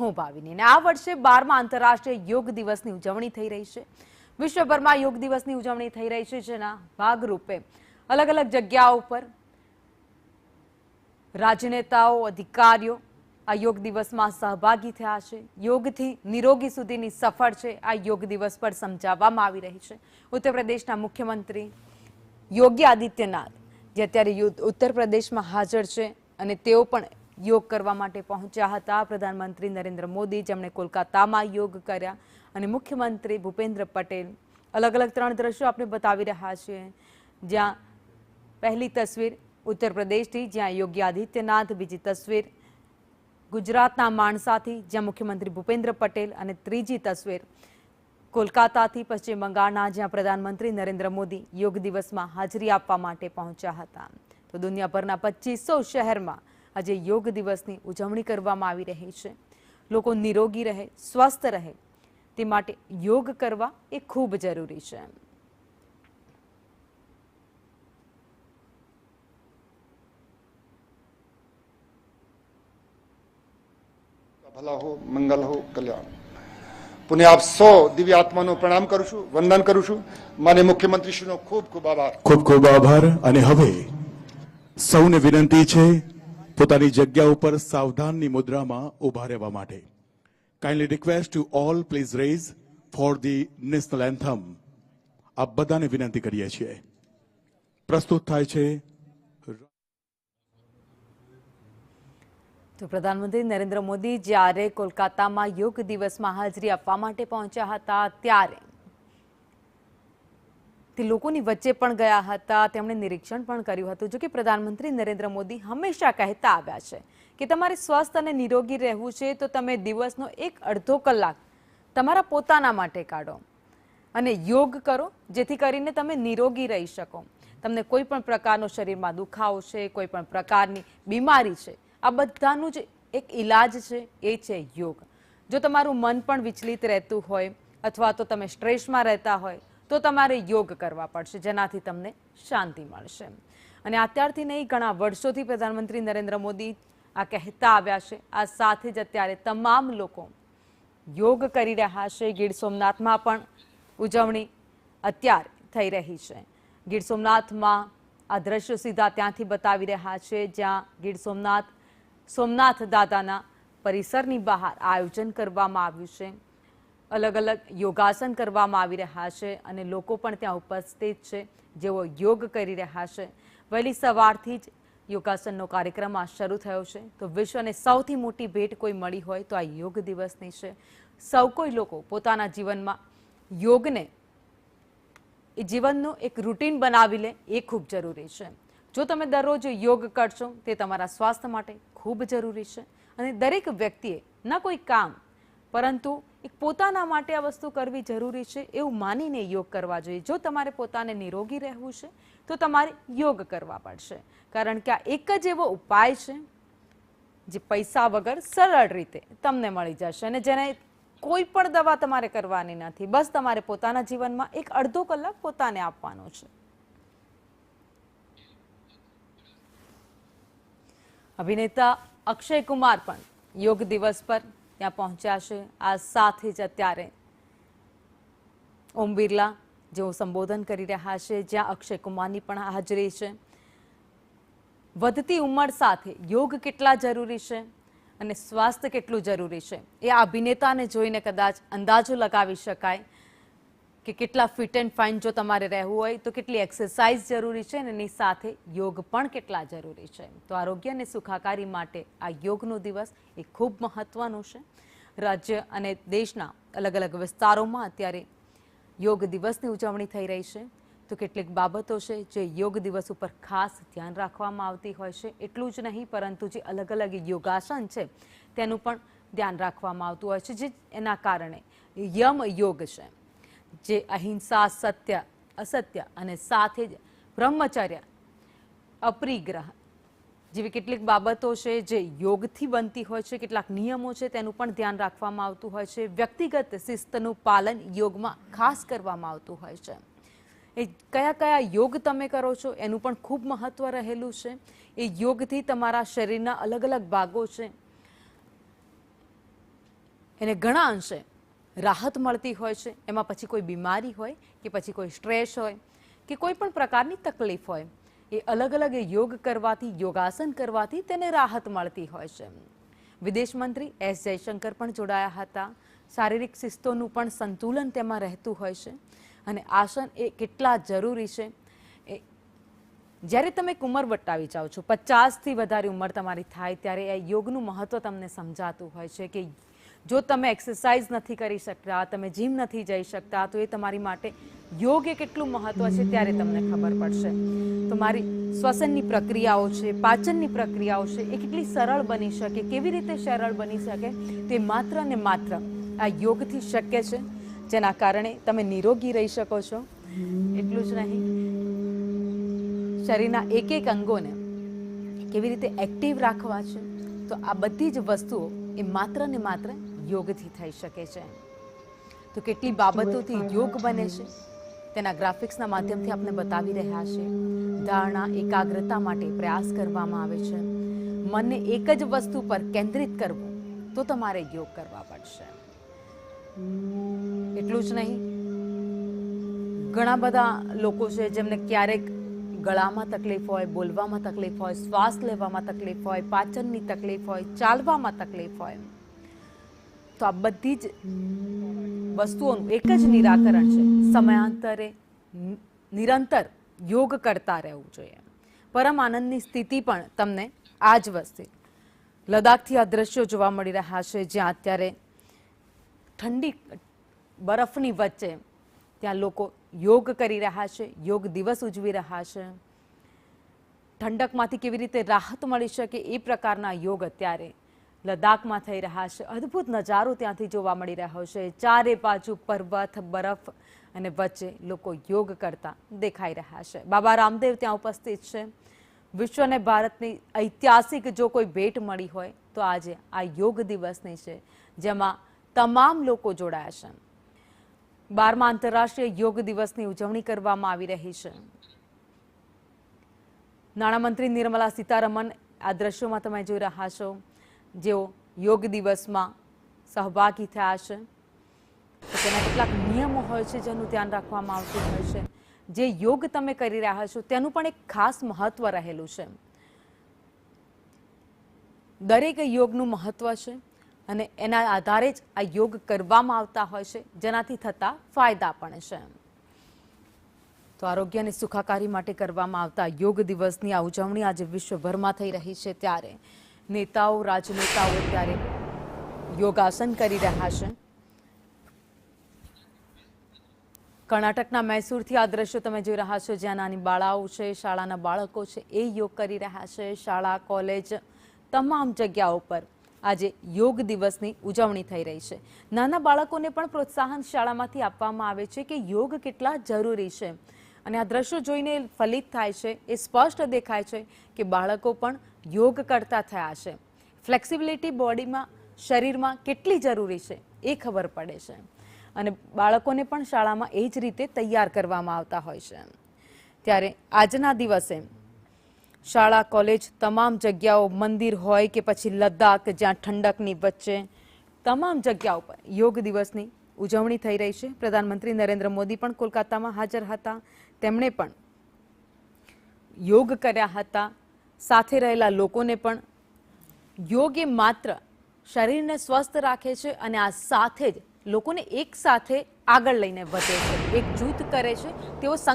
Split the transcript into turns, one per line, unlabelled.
હોંભાવીને આ વર્ષે 12મા આંતરરાષ્ટ્રીય યોગ દિવસની ઉજવણી થઈ રહી છે। વિશ્વભરમાં યોગ દિવસની ઉજવણી થઈ રહી છે, જેના ભાગરૂપે અલગ અલગ જગ્યાઓ પર રાજનેતાઓ, અધિકારીઓ આ યોગ દિવસમાં સહભાગી થયા છે। યોગથી નિરોગી સુધીની સફર છે આ યોગ દિવસ પર સમજાવવામાં આવી રહી છે। ઉત્તર પ્રદેશના મુખ્યમંત્રી યોગી આદિત્યનાથ જે અત્યારે ઉત્તર પ્રદેશમાં હાજર છે અને તેઓ પણ યોગ કરવા માટે પહોંચ્યા હતા। પ્રધાનમંત્રી નરેન્દ્ર મોદી જેમણે કોલકાતામાં યોગ કર્યા અને મુખ્યમંત્રી ભૂપેન્દ્ર પટેલ અલગ અલગ 3 દ્રશ્યો આપણે બતાવી રહ્યા છીએ। જ્યાં પહેલી તસવીર ઉત્તર પ્રદેશથી જ્યાં યોગી આદિત્યનાથ, બીજી તસવીર ગુજરાતના માણસાથી જ્યાં મુખ્યમંત્રી ભૂપેન્દ્ર પટેલ અને ત્રીજી તસવીર કોલકાતાથી પશ્ચિમ બંગાળના જ્યાં પ્રધાનમંત્રી નરેન્દ્ર મોદી યોગ દિવસમાં હાજરી આપવા માટે પહોંચ્યા હતા। તો દુનિયાભરના 2500 શહેરમાં આજે યોગ દિવસની ઉજવણી કરવામાં આવી રહી છે। લોકો નિરોગી રહે, સ્વસ્થ રહે તે માટે યોગ કરવા એ ખૂબ જરૂરી છે।
ભલા હો, મંગલ હો, કલ્યાણ। પુણે આપ 100 દિવ્ય આત્માનો પ્રણામ કરું છું, વંદન કરું છું। માનનીય મુખ્યમંત્રીશ્રીનો ખૂબ ખૂબ આભાર।
ખૂબ ખૂબ આભાર। અને હવે સૌને વિનંતી છે પોતાની જગ્યા ઉપર સાવધાનની મુદ્રામાં ઊભા રહેવા માટે। Kindly request to all please raise for the national anthem. આપ બધાને વિનંતી કરીએ છીએ। પ્રસ્તુત થાય છે।
તો પ્રધાનમંત્રી નરેન્દ્ર મોદી જ્યારે કોલકાતામાં યોગ દિવસમાં હાજરી આપવા માટે પહોંચ્યા હતા ત્યારે તે લોકોની વચ્ચે પણ ગયા હતા, તેમણે નિરીક્ષણ પણ કર્યું હતું। જો કે પ્રધાનમંત્રી નરેન્દ્ર મોદી હંમેશા કહેતા આવ્યા છે કે તમારે સ્વસ્થ અને નિરોગી રહેવું છે તો તમે દિવસનો 1-અડધો કલાક તમારા પોતાના માટે કાઢો અને યોગ કરો, જેથી કરીને તમે નિરોગી રહી શકો। તમને કોઈ પણ પ્રકારનો શરીરમાં દુખાવો છે, કોઈ પણ પ્રકારની બીમારી છે, આ બધાનું જ એક ઈલાજ છે એ છે યોગ। જો તમારું મન પણ વિચલિત રહેતું હોય અથવા તો તમે સ્ટ્રેસમાં રહેતા હોય તો તમારે યોગ કરવા પડશે, જેનાથી તમને શાંતિ મળશે। અને અત્યારથી નહીં, ઘણા વર્ષોથી પ્રધાનમંત્રી નરેન્દ્ર મોદી આ કહેતા આવ્યા છે। આ સાથે જ અત્યારે તમામ લોકો યોગ કરી રહ્યા છે। ગીર સોમનાથમાં પણ ઉજવણી અત્યારે થઈ રહી છે। ગીર સોમનાથમાં આ દ્રશ્યો સીધા ત્યાંથી બતાવી રહ્યા છે જ્યાં ગીર સોમનાથ દાદાના પરિસરની બહાર આયોજન કરવામાં આવ્યું છે। અલગ અલગ યોગાસન કરવામાં આવી રહ્યા છે અને લોકો પણ ત્યાં ઉપસ્થિત છે જેઓ યોગ કરી રહ્યા છે। વહેલી સવારથી જ યોગાસનનો કાર્યક્રમ આ શરૂ થયો છે। તો વિશ્વને સૌથી મોટી ભેટ કોઈ મળી હોય તો આ યોગ દિવસની છે। સૌ કોઈ લોકો પોતાના જીવનમાં યોગને એ જીવનનું એક રૂટીન બનાવી લે એ ખૂબ જરૂરી છે। જો તમે દરરોજ યોગ કરશો તે તમારા સ્વાસ્થ્ય માટે ખૂબ જરૂરી છે અને દરેક વ્યક્તિએ ના કોઈ કામ પરંતુ એક પોતાના માટે આ વસ્તુ કરવી જરૂરી છે એવું માનીને યોગ કરવા જોઈએ। જો તમારે પોતાને નિરોગી રહેવું છે તો તમારે યોગ કરવા પડશે, કારણ કે આ એક જ એવો ઉપાય છે જે પૈસા વગર સરળ રીતે તમને મળી જશે અને જેને કોઈ પણ દવા તમારે કરવાની નથી, બસ તમારે પોતાના જીવનમાં 1-અડધો કલાક પોતાને આપવાનો છે। અભિનેતા અક્ષય કુમાર પણ યોગ દિવસ પર ત્યાં પહોંચ્યા છે। આ સાથે જ અત્યારે ઓમ બિરલા જેઓ સંબોધન કરી રહ્યા છે, જ્યાં અક્ષય કુમારની પણ હાજરી છે। વધતી ઉંમર સાથે યોગ કેટલા જરૂરી છે અને સ્વાસ્થ્ય કેટલું જરૂરી છે એ આ અભિનેતાને જોઈને કદાચ અંદાજો લગાવી શકાય કે કેટલા ફિટ એન્ડ ફાઇન જો તમારે રહેવું હોય તો કેટલી એક્સરસાઇઝ જરૂરી છે અને એની સાથે યોગ પણ કેટલા જરૂરી છે। તો આરોગ્ય અને સુખાકારી માટે આ યોગનો દિવસ એ ખૂબ મહત્વનો છે। રાજ્ય અને દેશના અલગ અલગ વિસ્તારોમાં અત્યારે યોગ દિવસની ઉજવણી થઈ રહી છે। તો કેટલીક બાબતો છે જે યોગ દિવસ ઉપર ખાસ ધ્યાન રાખવામાં આવતી હોય છે। એટલું જ નહીં પરંતુ જે અલગ અલગ યોગાસન છે તેનું પણ ધ્યાન રાખવામાં આવતું હોય છે, જે એના કારણે યમ યોગ છે જે અહિંસા, સત્ય, અસત્ય અને સાથે જ બ્રહ્મચર્ય, અપરિગ્રહ જેવી કેટલીક બાબતો છે જે યોગથી બનતી હોય છે। કેટલાક નિયમો છે તેનું પણ ધ્યાન રાખવામાં આવતું હોય છે। વ્યક્તિગત શિસ્તનું પાલન યોગમાં ખાસ કરવામાં આવતું હોય છે। એ કયા કયા યોગ તમે કરો છો એનું પણ ખૂબ મહત્વ રહેલું છે। એ યોગથી તમારા શરીરના અલગ અલગ ભાગો છે એને ઘણા અંશે રાહત મળતી હોય છે. એમાં પછી કોઈ બીમારી હોય કે પછી કોઈ સ્ટ્રેસ હોય કે કોઈ પણ પ્રકારની તકલીફ હોય, એ અલગ અલગ યોગ કરવાથી, યોગાસન કરવાથી તેને રાહત મળતી હોય છે. વિદેશ મંત્રી એસ જયશંકર પણ જોડાયા હતા. શારીરિક શિસ્તોનું પણ સંતુલન તેમાં રહેતું હોય છે અને આસન એ કેટલા જરૂરી છે. જ્યારે તમે એક ઉંમર વટાવી જાઓ છો, 50થી વધારે ઉંમર તમારી થાય ત્યારે એ યોગનું મહત્વ તમને સમજાતું હોય છે કે જો તમે એક્સરસાઇઝ નથી કરી શકતા, તમે જીમ નથી જઈ શકતા, તો એ તમારી માટે યોગ એ કેટલું મહત્વ છે ત્યારે તમને ખબર પડશે. તો મારી શ્વસનની પ્રક્રિયાઓ છે, પાચનની પ્રક્રિયાઓ છે, એ કેટલી સરળ બની શકે, કેવી રીતે સરળ બની શકે, તે માત્ર ને માત્ર આ યોગથી શક્ય છે, જેના કારણે તમે નિરોગી રહી શકો છો. એટલું જ નહીં, શરીરના એક એક અંગોને કેવી રીતે એક્ટિવ રાખવા છે, તો આ બધી જ વસ્તુઓ એ માત્ર ને માત્ર યોગથી થઈ શકે છે. તો કેટલી બાબતોથી યોગ બને છે તેના ગ્રાફિક્સના માધ્યમથી આપણે બતાવી રહ્યા છે. ધારણા, એકાગ્રતા માટે પ્રયાસ કરવામાં આવે છે. મનને એક જ વસ્તુ પર કેન્દ્રિત કરવું, તો તમારે યોગ કરવા પડશે. એટલું જ નહીં, ઘણા બધા લોકો છે જેમને ક્યારેક ગળામાં તકલીફ હોય, બોલવામાં તકલીફ હોય, શ્વાસ લેવામાં તકલીફ હોય, પાચનની તકલીફ હોય, ચાલવામાં તકલીફ હોય, તો આ બધી જ વસ્તુઓનું એક જ નિરાકરણ છે, સમયાંતરે નિરંતર યોગ કરતા રહેવું જોઈએ. પરમ આનંદની સ્થિતિ પણ તમને આ જ વસ્તુ લદ્દાખથી આ દ્રશ્યો જોવા મળી રહ્યા છે, જ્યાં અત્યારે ઠંડી બરફની વચ્ચે ત્યાં લોકો યોગ કરી રહ્યા છે, યોગ દિવસ ઉજવી રહ્યા છે. ઠંડકમાંથી કેવી રીતે રાહત મળી શકે એ પ્રકારના યોગ અત્યારે લદ્દાખમાં થઈ રહ્યા છે. અદ્ભુત નજારો ત્યાંથી જોવા મળી રહ્યો છે. ચારે બાજુ પર્વત, બરફ અને વચ્ચે લોકો યોગ કરતા દેખાઈ રહ્યા છે. બાબા રામદેવ ત્યાં ઉપસ્થિત છે. વિશ્વ અને ભારતની ઐતિહાસિક જો કોઈ ભેટ મળી હોય તો આજે આ યોગ દિવસની છે, જેમાં તમામ લોકો જોડાયા છે. 12મા આંતરરાષ્ટ્રીય યોગ દિવસની ઉજવણી કરવામાં આવી રહી છે. નાણામંત્રી નિર્મલા સીતારમણ આ દ્રશ્યોમાં તમે જોઈ રહ્યા છો, જેઓ યોગ દિવસમાં સહભાગી થયા છે. તેના કેટલાક નિયમો હોય છે જેનું ધ્યાન રાખવામાં આવતું હોય છે. જે યોગ તમે કરી રહ્યા છો તેનું પણ એક ખાસ મહત્વ રહેલું છે. દરેક યોગનું મહત્વ છે અને એના આધારે જ આ યોગ કરવામાં આવતા હોય છે, જેનાથી થતા ફાયદા પણ છે. તો આરોગ્ય અને સુખાકારી માટે કરવામાં આવતા યોગ દિવસની આ ઉજવણી આજે વિશ્વભરમાં થઈ રહી છે, ત્યારે નેતાઓ, રાજનેતાઓ ત્યારે યોગાસન કરી રહ્યા છે. કર્ણાટકના મૈસૂરથી આ દ્રશ્યો તમે જોઈ રહ્યા છો, જ્યાં નાની બાળાઓ છે, શાળાના બાળકો છે, એ યોગ કરી રહ્યા છે. શાળા, કોલેજ, તમામ જગ્યાઓ પર આજે યોગ દિવસની ઉજવણી થઈ રહી છે. નાના બાળકોને પણ પ્રોત્સાહન શાળામાંથી આપવામાં આવે છે કે યોગ કેટલા જરૂરી છે. અને આ દ્રશ્યો જોઈને ફલિત થાય છે, એ સ્પષ્ટ દેખાય છે કે બાળકો પણ યોગ કરતા થયા છે. ફ્લેક્સિબિલિટી બોડીમાં, શરીરમાં કેટલી જરૂરી છે એ ખબર પડે છે. અને બાળકોને પણ શાળામાં એ જ રીતે તૈયાર કરવામાં આવતા હોય છે. ત્યારે આજના દિવસે શાળા, કોલેજ, તમામ જગ્યાઓ, મંદિર હોય કે પછી લદ્દાખ, જ્યાં ઠંડકની વચ્ચે તમામ જગ્યાઓ પર યોગ દિવસની ઉજવણી થઈ રહી છે. પ્રધાનમંત્રી નરેન્દ્ર મોદી પણ કોલકાતામાં હાજર હતા. તેમણે પણ યોગ કર્યા હતા. સાથે રહેલા લોકોને પણ યોગ એ માત્ર શરીરને સ્વસ્થ રાખે છે અને આ સાથે જ લોકોને એક સાથે આગળ લઈને વધે છે, એક જૂથ કરે છે. તેઓ